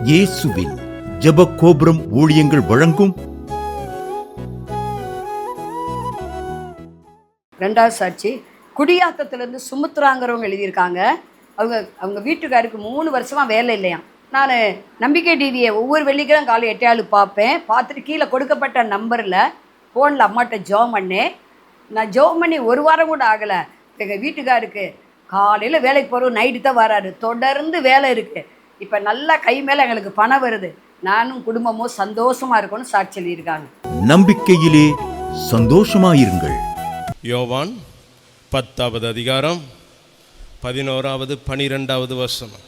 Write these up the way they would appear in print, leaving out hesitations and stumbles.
இயேசுவின் ஜெப கோபுரம் ஊழியங்கள் வழங்கும் ரெண்டாவது சாட்சி. குடியாத்தத்திலேருந்து சுமுத்ராங்கிறவங்க எழுதியிருக்காங்க. அவங்க வீட்டுக்காருக்கு 3 வருஷமாக வேலை இல்லையாம். நான் நம்பிக்கை டிவியை ஒவ்வொரு வெள்ளிக்கிழமை காலை 8 பார்ப்பேன். பார்த்துட்டு கீழே கொடுக்கப்பட்ட நம்பரில் ஃபோனில் அம்மாட்ட ஜோம் பண்ணேன். நான் ஜோம் பண்ணி 1 வாரம் கூட ஆகலை. எங்கள் வீட்டுக்காருக்கு காலையில் வேலைக்கு போகிறோம், நைட்டு தான் வராரு. தொடர்ந்து வேலை இருக்குது. இப்போ நல்லா கை மேலே எங்களுக்கு பணம் வருது. நானும் குடும்பமும் சந்தோஷமாக இருக்கணும்னு சாட்சி சொல்லியிருக்காங்க. நம்பிக்கையிலே சந்தோஷமாயிருங்கள். யோவான் 10வது அதிகாரம் 11வது 12வது வசனம்.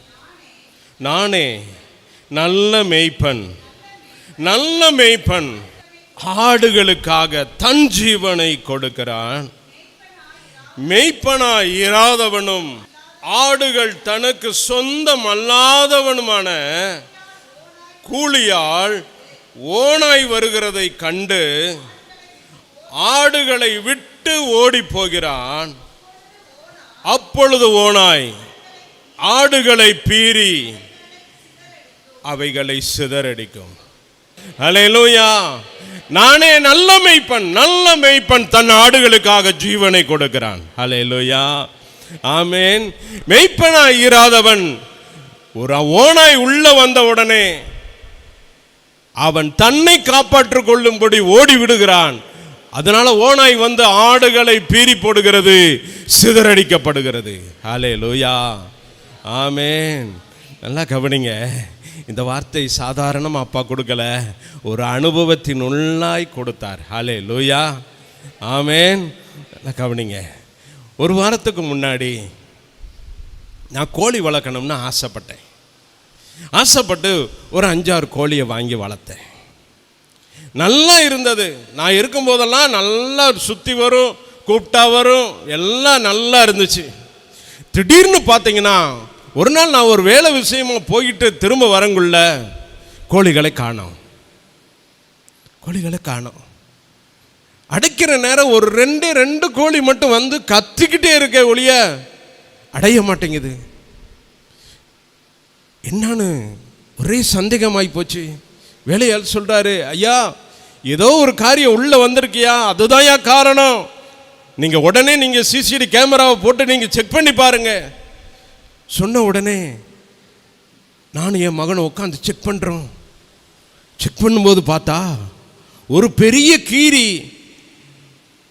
நானே நல்ல மேய்ப்பன், நல்ல மேய்ப்பன் ஆடுகளுக்காக தன் ஜீவனை கொடுக்கிறான். மேய்ப்பனாய் இராதவனும் ஆடுகள் தனக்கு சொந்தம் அல்லாதவனுமான கூலியால் ஓனாய் வருகிறதை கண்டு ஆடுகளை விட்டு ஓடி போகிறான். அப்பொழுது ஓனாய் ஆடுகளை பீறி அவைகளை சிதறடிக்கும். அல்லேலூயா. நானே நல்ல மேய்ப்பன், நல்ல மேய்ப்பன் தன் ஆடுகளுக்காக ஜீவனை கொடுக்கிறான். அல்லேலூயா, ஆமென். மேய்ப்பனாய் இராதவன் ஒரு ஓனாய் உள்ள வந்த உடனே அவன் தன்னை காப்பாற்றிக் கொள்ளும்படி ஓடி விடுகிறான். அதனால ஓனாய் வந்து ஆடுகளை பீறி போடுகிறது, சிதறடிக்கப்படுகிறது. அல்லேலூயா, ஆமென். நல்லா கவனிங்க. இந்த வார்த்தை சாதாரணமாக அப்பா கொடுக்கல, ஒரு அனுபவத்தின் உள்ளாய் கொடுத்தார். அல்லேலூயா, ஆமென். நல்லா கவனிங்க. 1 வாரத்துக்கு முன்னாடி நான் கோழி வளர்க்கணும்னு ஆசைப்பட்டு ஒரு 5-6 கோழியை வாங்கி வளர்த்தேன். நல்லா இருந்தது. நான் இருக்கும்போதெல்லாம் நல்லா சுற்றி வரும், கூப்பிட்டா வரும், எல்லாம் நல்லா இருந்துச்சு. திடீர்னு பார்த்தீங்கன்னா ஒரு நாள் நான் ஒரு வேலை விஷயமா போயிட்டு திரும்ப வரங்குள்ள கோழிகளை காணோம். அடைக்கிற நேரம் ஒரு 2 கோழி மட்டும் வந்து கத்திக்கிட்டே இருக்க ஒழிய அடைய மாட்டேங்குது. என்னன்னு ஒரே சந்தேகமாகி போச்சு. வேலையால் சொல்றாரு, ஐயா ஏதோ ஒரு காரியம் உள்ள வந்திருக்கியா, அதுதான் காரணம். நீங்க உடனே நீங்க சிசிடி கேமராவை போட்டு நீங்க செக் பண்ணி பாருங்க. சொன்ன உடனே நானும் என் மகனை உட்காந்து செக் பண்ணும்போது பார்த்தா ஒரு பெரிய கீரி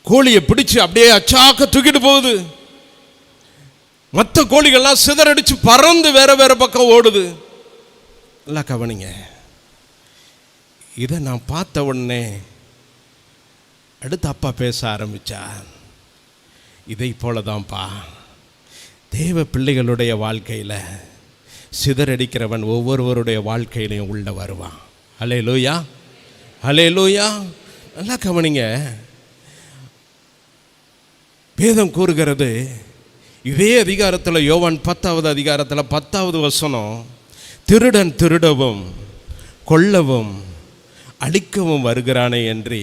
கோழியை பிடிச்சு அப்படியே அச்சாக்க தூக்கிட்டு போகுது. மற்ற கோழிகள்லாம் சிதறடிச்சு பறந்து வேற வேற பக்கம் ஓடுது. எல்லாம் கவனிங்க. இதை நான் பார்த்த உடனே அடுத்து அப்பா பேச ஆரம்பிச்சார். இதை போலதான்ப்பா தேவ பிள்ளைகளுடைய வாழ்க்கையில் சிதறடிக்கிறவன் ஒவ்வொருவருடைய வாழ்க்கையிலையும் உள்ள வருவான். அல்லேலூயா, அல்லேலூயா. நல்லா கவனிங்க. வேதம் கூறுகிறது இதே அதிகாரத்தில், யோவான் 10வது அதிகாரத்தில் 10வது வசனம், திருடன் திருடவும் கொல்லவும் அழிக்கவும் வருகிறானே என்று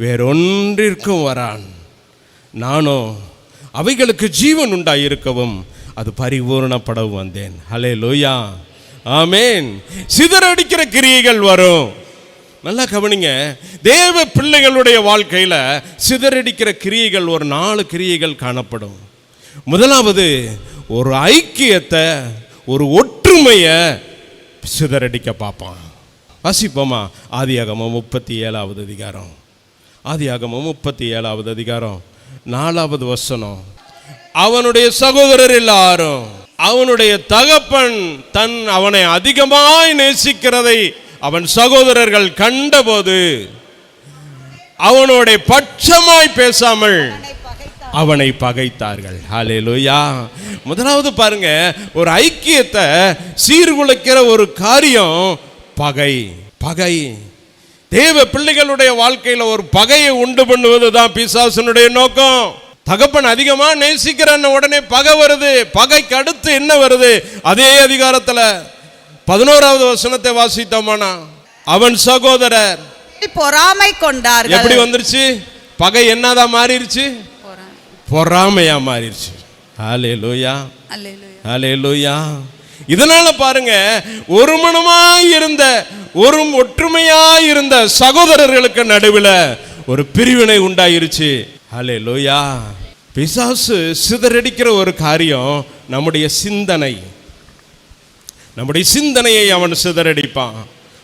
வேறொன்றிற்கும் வரான். நானோ அவைகளுக்கு ஜீவன் உண்டாயிருக்கவும் அது பரிபூரணப்படவும் வந்தேன். அல்லேலூயா, ஆமென். சிதறடிக்கிற கிரியைகள் வரும். நல்லா கவனிங்க. தேவ பிள்ளைகளுடைய வாழ்க்கையில் சிதறடிக்கிற கிரியைகள் ஒரு 4 கிரியைகள் காணப்படும். முதலாவது ஒரு ஐக்கியத்தை, ஒரு ஒற்றுமையை சிதறடிக்க பார்ப்பான். வாசிப்போமா? ஆதியாகமம் 37வது அதிகாரம். ஆதியாகமம் 37வது அதிகாரம் 4வது வசனம். அவனுடைய சகோதரர் எல்லாரும் அவனுடைய தகப்பன் அவனை அதிகமாய் நேசிக்கிறதை அவன் சகோதரர்கள் கண்டபோது அவனுடைய பட்சமாய் பேசாமல் அவனை பகைத்தார்கள். ஹல்லேலூயா. முதலாவது பாருங்க, ஒரு ஐக்கியத்தை சீர்குலைக்கிற ஒரு காரியம் பகை. தேவ பிள்ளைகளுடைய வாழ்க்கையில் ஒரு பகையை உண்டு பண்ணுவது தான் பிசாசனுடைய நோக்கம். தகப்பன் அதிகமா நேசிக்கிற உடனே பகை வருது. பகைக்கு அடுத்து என்ன வருது? அதே அதிகாரத்தில் 11வது வசனத்தை வாசித்தோமானா, அவன் சகோதரர் பொறாமை கொண்டார்கள். எப்படி வந்துருச்சு? பகை என்னதான் மாறிடுச்சு? பொறாமையா மாறிடுச்சு. அல்லேலூயா, அல்லேலூயா. இதனால பாருங்க, ஒரு மனமாய் இருந்த ஒரு ஒற்றுமையாய் இருந்த சகோதரர்களுக்கு நடுவில் ஒரு பிரிவினை உண்டாயிருச்சு. ஹல்லேலூயா. பிசாசு சிதறடிக்கிற ஒரு காரியம் நம்முடைய சிந்தனை. நம்முடைய சிந்தனையை அவன் சிதறடிப்பான்.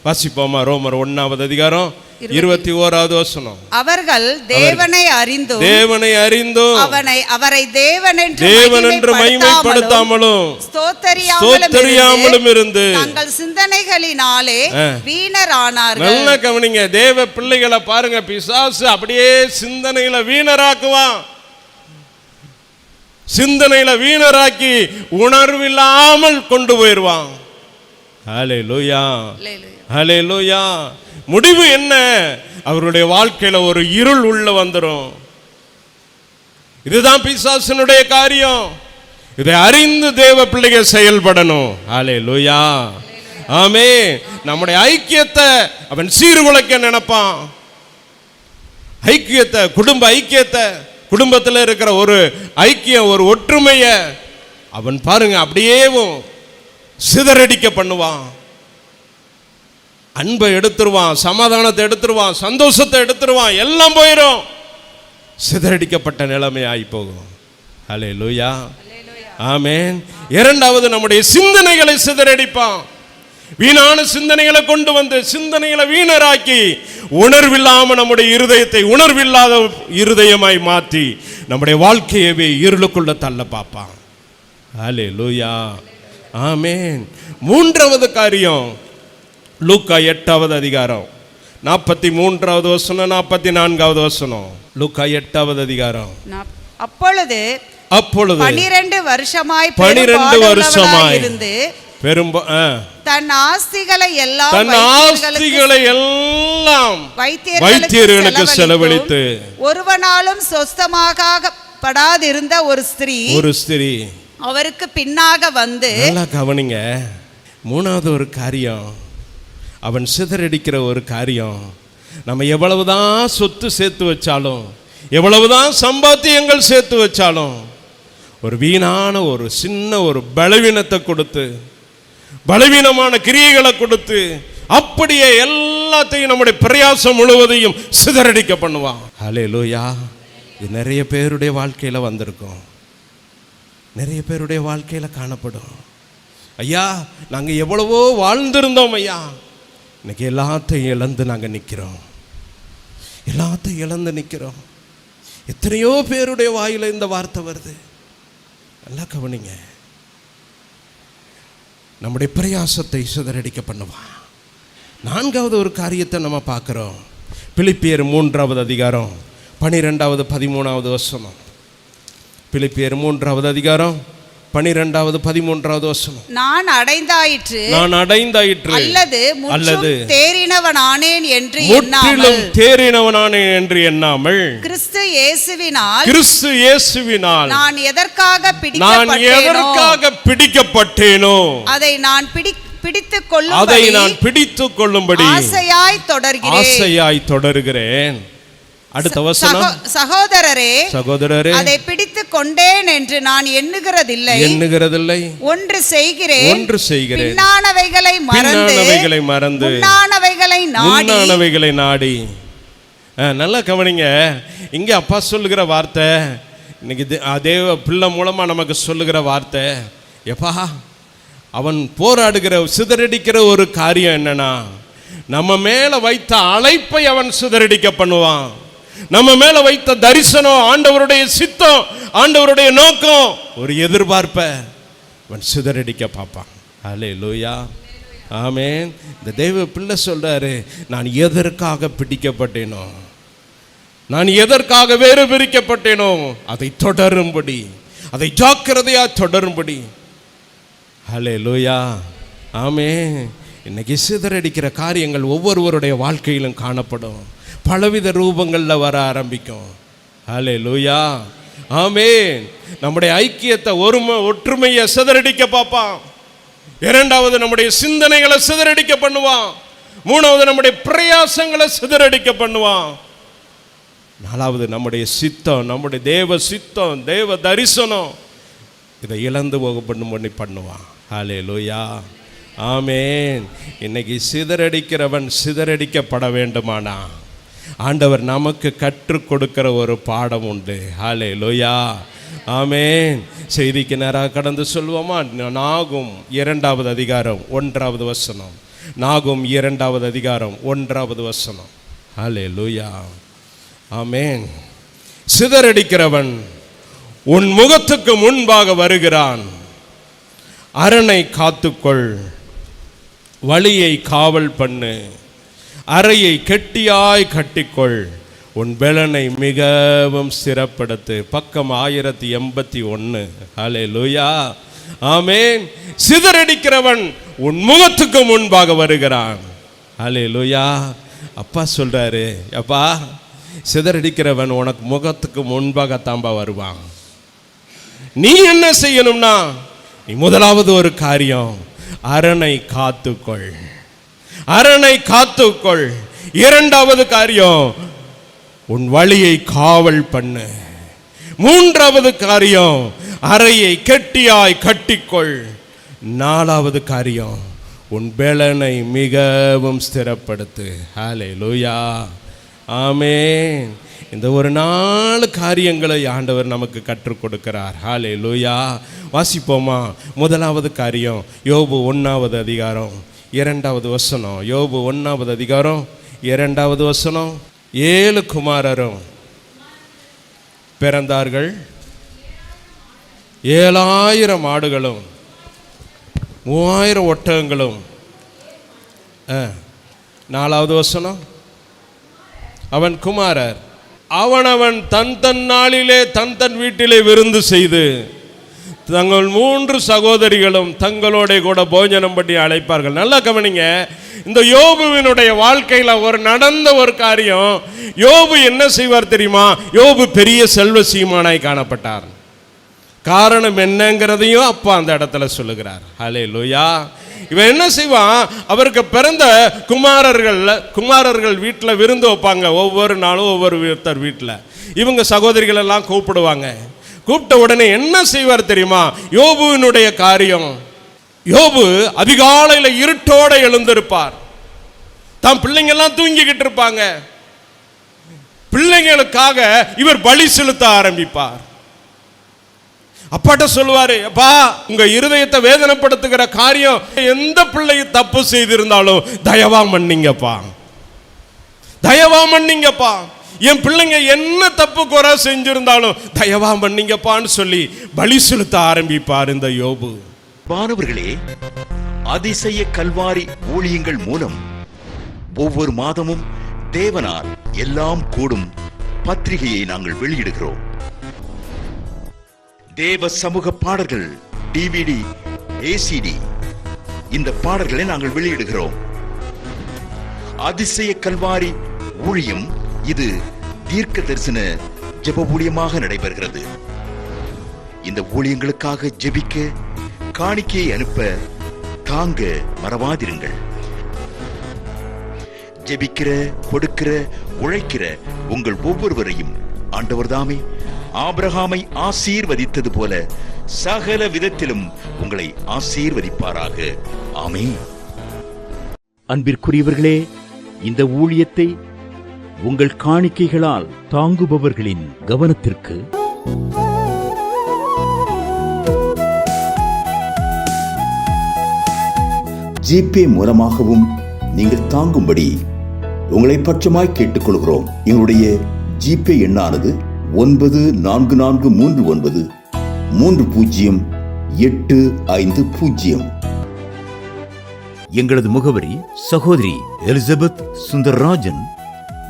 வாசிப்போமா, ரோமர் 1வது அதிகாரம் 21வது வசனம். அவர்கள் தேவனை அறிந்தும் அவரை தேவன் என்று மகிமைப்படுத்தாமலும் ஸ்தோத்தரியாமலும் இருந்து தங்கள் சிந்தனைகளினாலே வீணரானார்கள். நல்ல கவனிங்க, தேவ பிள்ளைகளை பாருங்க, பிசாசு அப்படியே சிந்தனையில வீணராக்குவான். சிந்தனையில வீணராக்கி உணர்வில்லாமல் கொண்டு போயிடுவான். ஹல்லேலூயா, ஹல்லேலூயா. முடிவு என்ன? அவருடைய வாழ்க்கையில ஒரு இருள் உள்ள வந்துடும். இதுதான் பிசாசினுடைய காரியம். இதை அறிந்து தேவ பிள்ளைகள் செயல்படணும். ஹல்லேலூயா, ஆமென். நம்முடைய ஐக்கியத்தை அவன் சீர்குலைக்க நினைப்பான். ஐக்கியத்தை, குடும்ப ஐக்கியத்தை, குடும்பத்தில் இருக்கிற ஒரு ஐக்கியம், ஒரு ஒற்றுமைய அவன் பாருங்க அப்படியே சிதறடிக்க பண்ணுவான். அன்பை எடுத்துருவான், சமாதானத்தை எடுத்துருவான், சந்தோஷத்தை எடுத்துருவான், எல்லாம் போயிடும். சிதறடிக்கப்பட்ட நிலைமை ஆகி போகும். ஹல்லேலூயா, ஆமென். இரண்டாவது, நம்முடைய சிந்தனைகளை சிதறடிப்பான். வீணான சிந்தனைகளை கொண்டு வந்து சிந்தனைகளை வீணராக்கி உணர்வில்லாம நம்முடைய இருதயத்தை உணர்வில்லாத இருதயமாய் மாற்றி நம்முடைய வாழ்க்கையவே இருளுக்குள்ள தள்ள பார்ப்பான். ஹல்லேலூயா, ஆமென். மூன்றாவது காரியம், லூக்கா 8வது அதிகாரம் 43வது வசனம் 44வது வசனம். லூக்கா 8வது அதிகாரம். அப்பொழுது 12 வருஷமாய் இருந்து தன் ஆஸ்திகளை எல்லாம் வைத்தியர்களுக்கு செலவழித்து ஒருவனாலும் சொஸ்தமாகப்படாதிருந்த ஒரு ஸ்திரீ அவருக்கு பின்னாக வந்து. நல்லா கவனிங்க, மூணாவது ஒரு காரியம், அவன் சிதறடிக்கிற ஒரு காரியம். நம்ம எவ்வளவுதான் சொத்து சேர்த்து வச்சாலும், எவ்வளவுதான் சம்பாத்தியங்கள் சேர்த்து வச்சாலும், ஒரு வீணான ஒரு சின்ன ஒரு பலவீனத்தை கொடுத்து, பலவீனமான கிரியைகளை கொடுத்து, அப்படியே எல்லாத்தையும் நம்முடைய பிரயாசம் முழுவதையும் சிதறடிக்க பண்ணுவான். ஹல்லேலூயா. இது நிறைய பேருடைய வாழ்க்கையில வந்திருக்கும், நிறைய பேருடைய வாழ்க்கையில காணப்படும். ஐயா, நாங்க எவ்வளவோ வாழ்ந்திருந்தோம் ஐயா, இன்னைக்கு எல்லாத்தையும் இழந்து நாங்க நிக்கிறோம், எல்லாத்தையும் இழந்து நிக்கிறோம். எத்தனையோ பேருடைய வாயில இந்த வார்த்தை வருது. நல்லா கவனிங்க, நம்முடைய பிரயாசத்தை சிதறடிக்க பண்ணுவான். நான்காவது ஒரு காரியத்தை நம்ம பார்க்கிறோம். பிலிப்பியர் 3வது அதிகாரம் 12வது 13வது வசனம். பிலிப்பியர் 3வது அதிகாரம் 12வது 13வது வசனம். நான் அடைந்தாயிற்று அல்லது முற்றிலும் தேறினவனானேன் என்று எண்ணாமல் கிறிஸ்து இயேசுவினால் நான் எதற்காக பிடிக்கப்பட்டேனோ அதை நான் பிடித்துக் கொள்ளும்படி ஆசையாய் தொடர்கிறேன். அடுத்த வசனம். சகோதரரே அதை பிடித்துக் கொண்டேன் என்று நான் எண்ணுகிறதில்லை. ஒன்று செய்கிறேன், பின்னானவைகளை மறந்து முன்னானவைகளை நாடி. நல்லா கவனிங்க, இங்க அப்பா சொல்லுகிற வார்த்தை, இன்னைக்கு தேவ பிள்ளை மூலமா நமக்கு சொல்லுகிற வார்த்தை. எப்பா, அவன் போராடுகிற சிதறடிக்கிற ஒரு காரியம் என்னன்னா, நம்ம மேல வைத்த அழைப்பை அவன் சிதறடிக்க பண்ணுவான். நம்ம மேல வைத்த தரிசனம், ஆண்டவருடைய சித்தம், ஆண்டவருடைய நோக்கம், ஒரு எதிர்பார்ப்பை அவன் சிதறடிக்க பார்ப்பான். ஹல்லேலூயா, ஆமென். இந்த தெய்வ பிள்ளை சொல்றாரு, நான் எதற்காக பிடிக்கப்பட்டேனோ, நான் எதற்காக வேறு பிரிக்கப்பட்டேனோ அதை தொடரும்படி, அதை ஜாக்கிரதையா தொடரும்படி. ஹல்லேலூயா, ஆமென். இன்னைக்கு சிதறடிக்கிற காரியங்கள் ஒவ்வொருவருடைய வாழ்க்கையிலும் காணப்படும், பலவித ரூபங்களில் வர ஆரம்பிக்கும். ஹல்லேலூயா, ஆமென். நம்முடைய ஐக்கியத்தை, ஒற்றுமையை சிதறடிக்க பார்ப்பான். இரண்டாவது, நம்முடைய சிந்தனைகளை சிதறடிக்க பண்ணுவான். மூணாவது, நம்முடைய பிரயாசங்களை சிதறடிக்க பண்ணுவான். நாலாவது, நம்முடைய சித்தம், நம்முடைய தேவ சித்தம், தேவ தரிசனம், இதை இழந்து போக பண்ணுவான். ஹல்லேலூயா, ஆமென். இன்னைக்கு சிதறடிக்கிறவன் சிதறடிக்கப்பட வேண்டுமானா ஆண்டவர் நமக்கு கற்றுக் கொடுக்கிற ஒரு பாடம் உண்டு. ஹல்லேலூயா, ஆமென். செய்திக்கு நேராக கடந்து சொல்வோமா? நாகும் 2வது அதிகாரம் 1வது வசனம். நாகும் 2வது அதிகாரம் 1வது வசனம். ஹல்லேலூயா, ஆமென். சிதறடிக்கிறவன் உன் முகத்துக்கு முன்பாக வருகிறான். அரணை காத்துக்கொள், வழியை காவல் பண்ணு, அறையை கெட்டியாய் கட்டிக்கொள், உன் பெலனை மிகவும் ஸ்திரப்படுத்து. பக்கம் 1081. ஹல்லேலூயா, ஆமென். சிதறடிக்கிறவன் உன் முகத்துக்கு முன்பாக வருகிறான். ஹல்லேலூயா. அப்பா சொல்றாரு, அப்பா சிதறடிக்கிறவன் உனக்கு முகத்துக்கு முன்பாக தாம்பா வருவான். நீ என்ன செய்யணும்னா, நீ முதலாவது ஒரு காரியம், அரணை காத்துக்கொள், அரணை காத்துக்கொள். 2வது காரியம், உன் வழியை காவல் பண்ணு. 3வது காரியம், அறையை கெட்டியாய் கட்டிக்கொள். 4வது காரியம், உன் பெலனை மிகவும் ஸ்திரப்படுத்து. ஹல்லேலூயா, ஆமென். இந்த ஒரு 4 காரியங்களை ஆண்டவர் நமக்கு கற்றுக் கொடுக்கிறார். ஹல்லேலூயா. வாசிப்போமா? முதலாவது காரியம், யோபு 1வது அதிகாரம் 2வது வசனம். யோபு 1வது அதிகாரம் 2வது வசனம். 7 குமாரரும் பிறந்தார்கள், 7000 ஆடுகளும் 3000 ஒட்டகங்களும். 4வது வசனம், அவன் குமாரர் அவனவன் தன் நாளிலே தன் வீட்டிலே விருந்து செய்து தங்கள் 3 சகோதரிகளும் தங்களோட கூட போஜனம் பண்ணி அழைப்பார்கள். நல்லா கவனிங்க, இந்த யோபுவினுடைய வாழ்க்கையில் நடந்த ஒரு காரியம். யோபு என்ன செய்வார் தெரியுமா? யோபு பெரிய செல்வ சீமானாய் காணப்பட்டார். காரணம் என்னங்கிறதையும் அப்பா அந்த இடத்துல சொல்லுகிறார். ஹல்லேலூயா. இவன் என்ன செய்வான்? அவருக்கு பிறந்த குமாரர்கள் வீட்டில் விருந்து வைப்பாங்க. ஒவ்வொரு நாளும் ஒவ்வொருத்தர் வீட்டில் இவங்க சகோதரிகள் எல்லாம் கூப்பிடுவாங்க. கூப்பிட்ட உடனே என்ன செய்வார் தெரியுமா? யோபுவினுடைய காரியம், யோபு அதிகாலையில் இருட்டோட எழுந்திருப்பார். தம் பிள்ளைங்கெல்லாம் தூங்கிக்கிட்டு இருப்பாங்க. பிள்ளைங்களுக்காக இவர் பலி செலுத்த ஆரம்பிப்பார். அப்பாட்ட சொல்லுவாரு, அப்பா உங்க இருதயத்தை வேதனைப்படுத்துகிற காரியம், எந்த பிள்ளை தப்பு செய்திருந்தாலும் தயவா மன்னிங்கப்பா, தயவா மன்னிங்கப்பா. என் பிள்ளைங்க என்ன தப்பு குறை செஞ்சிருந்தாலும் தயவா மன்னிங்கப்பான்னு சொல்லி பலி செலுத்த ஆரம்பிப்பார் இந்த யோபு. மாணவர்களே, அதிசய கல்வாரி ஊழியங்கள் மூலம் ஒவ்வொரு மாதமும் தேவனால் எல்லாம் கூடும் பத்திரிகையை நாங்கள் வெளியிடுகிறோம். தேவ சமூக பாடல்கள் DVD, ACD இந்த பாடல்களை நாங்கள் வெளியிடுகிறோம். அதிசய கல்வாரி ஊழியம் இது தீர்க்க தரிசன ஜெப ஊழியமாக நடைபெறுகிறது. இந்த ஊழியங்களுக்காக ஜெபிக்க, காணிக்கையை அனுப்ப தாங்க மறவாதிருங்கள். ஜெபிக்கிற, கொடுக்கிற, உழைக்கிற உங்கள் ஒவ்வொருவரையும் ஆண்டவர் தாமே ஆபிரகாமை ஆசீர்வதித்தது போல சகல விதத்திலும் உங்களை ஆசீர்வதிப்பாராக. ஆமென். அன்பிற்குரியவர்களே, இந்த ஊழியத்தை உங்கள் காணிக்கைகளால் தாங்குபவர்களின் கவனத்திற்கு ஜிபே மூலமாகவும் நீங்கள் தாங்கும்படி உங்களை பட்சமாய் கேட்டுக்கொள்கிறோம். எங்களுடைய ஜிபே எண்ணானது 9443030850. எங்களது முகவரி சகோதரி எலிசபெத் சுந்தரராஜன்,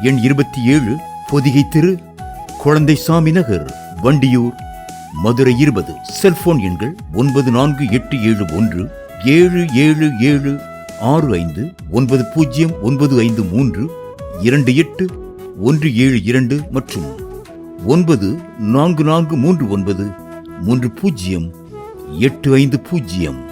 எண் 27, பொதிகை தெரு, குழந்தைசாமி நகர், வண்டியூர், மதுரை 20. செல்போன் எண்கள் 9478177765, 9095328172 மற்றும் 9443930850.